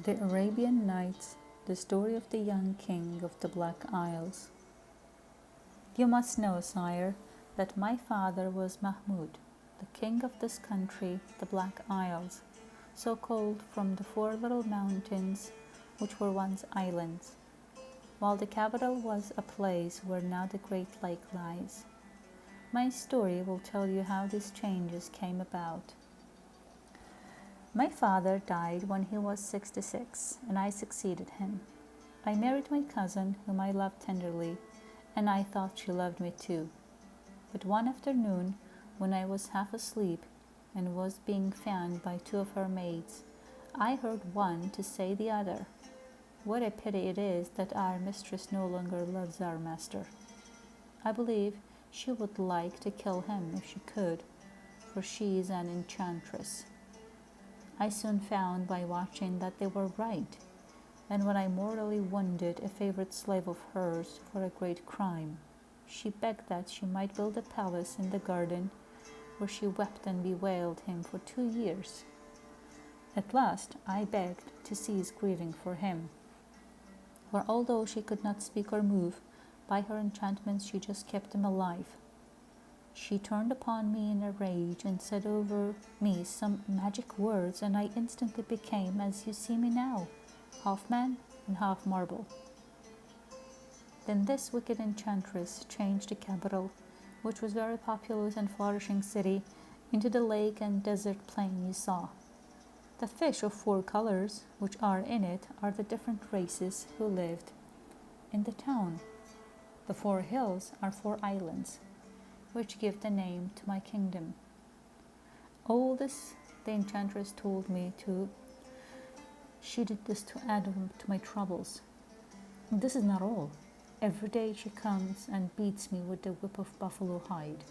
The Arabian Nights, the story of the young king of the Black Isles. You must know, sire, that my father was Mahmud, the king of this country, the Black Isles, so called from the four little mountains which were once islands, while the capital was a place where now the great lake lies. My story will tell you how these changes came about. My father died when he was 66, and I succeeded him. I married my cousin, whom I loved tenderly, and I thought she loved me too. But one afternoon, when I was half asleep and was being fanned by two of her maids, I heard one to say the other, "What a pity it is that our mistress no longer loves our master. I believe she would like to kill him if she could, for she is an enchantress." I soon found by watching that they were right, and when I mortally wounded a favorite slave of hers for a great crime, she begged that she might build a palace in the garden, where she wept and bewailed him for 2 years. At last I begged to cease grieving for him, for although she could not speak or move, by her enchantments she just kept him alive. She turned upon me in a rage and said over me some magic words, and I instantly became, as you see me now, half man and half marble. Then this wicked enchantress changed the capital, which was a very populous and flourishing city, into the lake and desert plain you saw. The fish of 4 colors which are in it are the different races who lived in the town. The 4 hills are 4 islands, which give the name to my kingdom. All this the enchantress told me to. She did this to add to my troubles. And this is not all. Every day she comes and beats me with the whip of buffalo hide.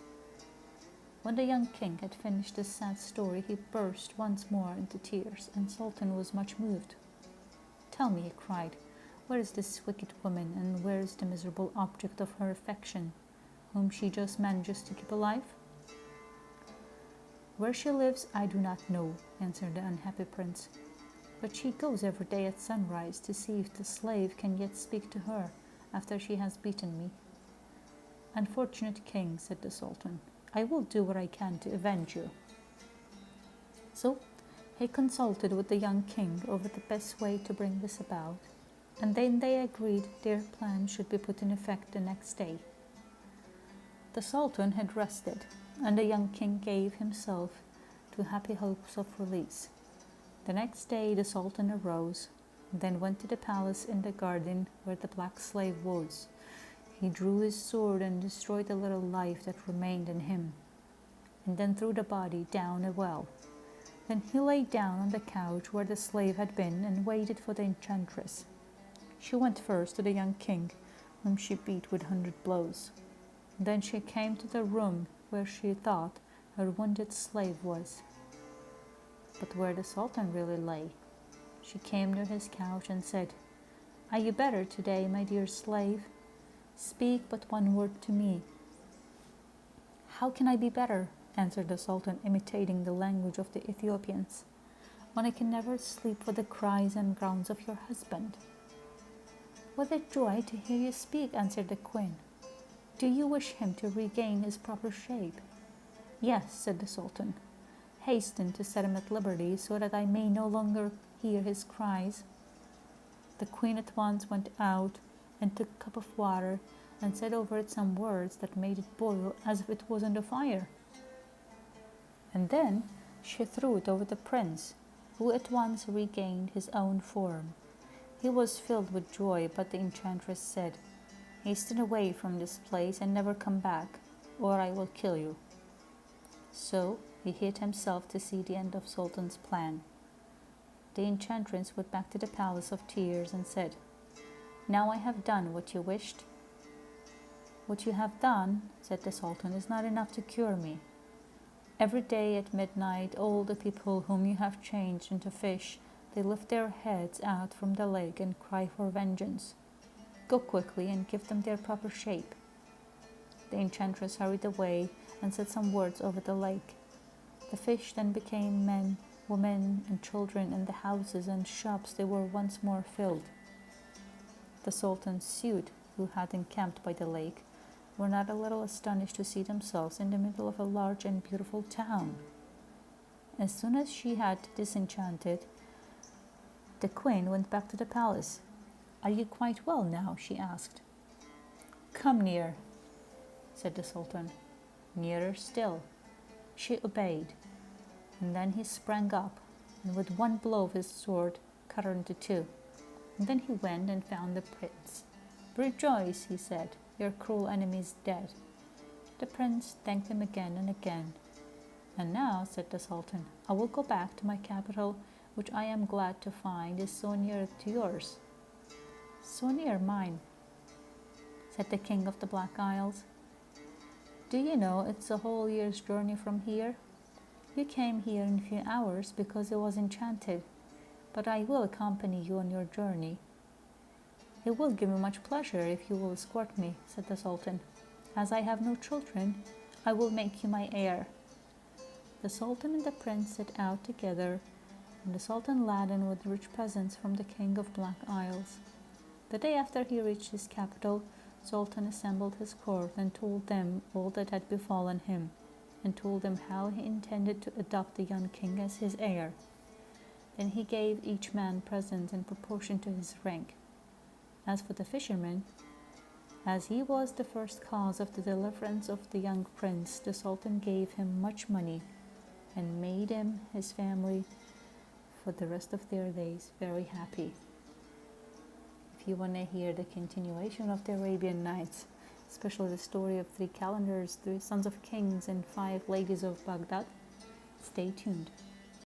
When the young king had finished this sad story, he burst once more into tears, and Sultan was much moved. "Tell me," he cried, "where is this wicked woman, and where is the miserable object of her affection, whom she just manages to keep alive?" "Where she lives I do not know," answered the unhappy prince, "but she goes every day at sunrise to see if the slave can yet speak to her after she has beaten me." "Unfortunate king," said the sultan, "I will do what I can to avenge you." So he consulted with the young king over the best way to bring this about, and then they agreed their plan should be put in effect the next day. The sultan had rested, and the young king gave himself to happy hopes of release. The next day the sultan arose, and then went to the palace in the garden where the black slave was. He drew his sword and destroyed the little life that remained in him, and then threw the body down a well. Then he lay down on the couch where the slave had been and waited for the enchantress. She went first to the young king, whom she beat with 100 blows. Then she came to the room where she thought her wounded slave was, but where the sultan really lay. She came near his couch and said, "Are you better today, my dear slave? Speak but one word to me." "How can I be better," answered the sultan, imitating the language of the Ethiopians, "when I can never sleep for the cries and groans of your husband?" "What a joy to hear you speak," answered the queen. "Do you wish him to regain his proper shape?" "Yes," said the sultan. "Hasten to set him at liberty, so that I may no longer hear his cries." The queen at once went out and took a cup of water and said over it some words that made it boil as if it was on the fire. And then she threw it over the prince, who at once regained his own form. He was filled with joy, but the enchantress said, "Hasten away from this place and never come back, or I will kill you." So he hid himself to see the end of Sultan's plan. The enchantress went back to the Palace of Tears and said, "Now I have done what you wished." "What you have done," said the Sultan, "is not enough to cure me. Every day at midnight all the people whom you have changed into fish, they lift their heads out from the lake and cry for vengeance. Go quickly and give them their proper shape." The enchantress hurried away and said some words over the lake. The fish then became men, Women and children in the houses and shops, they were once more filled. The Sultan's suite, who had encamped by the lake, were not a little astonished to see themselves in the middle of a large and beautiful town. As soon as she had disenchanted, the queen went back to the palace. "Are you quite well now?" she asked. "Come near," said the Sultan. Nearer still. She obeyed, and then he sprang up, and with one blow of his sword cut her into two. And then he went and found the prince. "Rejoice," he said, "your cruel enemy is dead." The prince thanked him again and again. "And now," said the Sultan, "I will go back to my capital, which I am glad to find is so near to yours." "So near mine," said the king of the Black Isles. "Do you know it's a whole year's journey from here? You came here in a few hours because it was enchanted, but I will accompany you on your journey." "It will give me much pleasure if you will escort me," said the Sultan. "As I have no children, I will make you my heir." The Sultan and the prince set out together, and the Sultan laden with rich presents from the king of Black Isles. The day after he reached his capital, Sultan assembled his court and told them all that had befallen him, and told them how he intended to adopt the young king as his heir. Then he gave each man presents in proportion to his rank. As for the fisherman, as he was the first cause of the deliverance of the young prince, the Sultan gave him much money and made him, his family, for the rest of their days very happy. If you want to hear the continuation of the Arabian Nights, especially the story of 3 calendars, 3 sons of kings, and 5 ladies of Baghdad, stay tuned.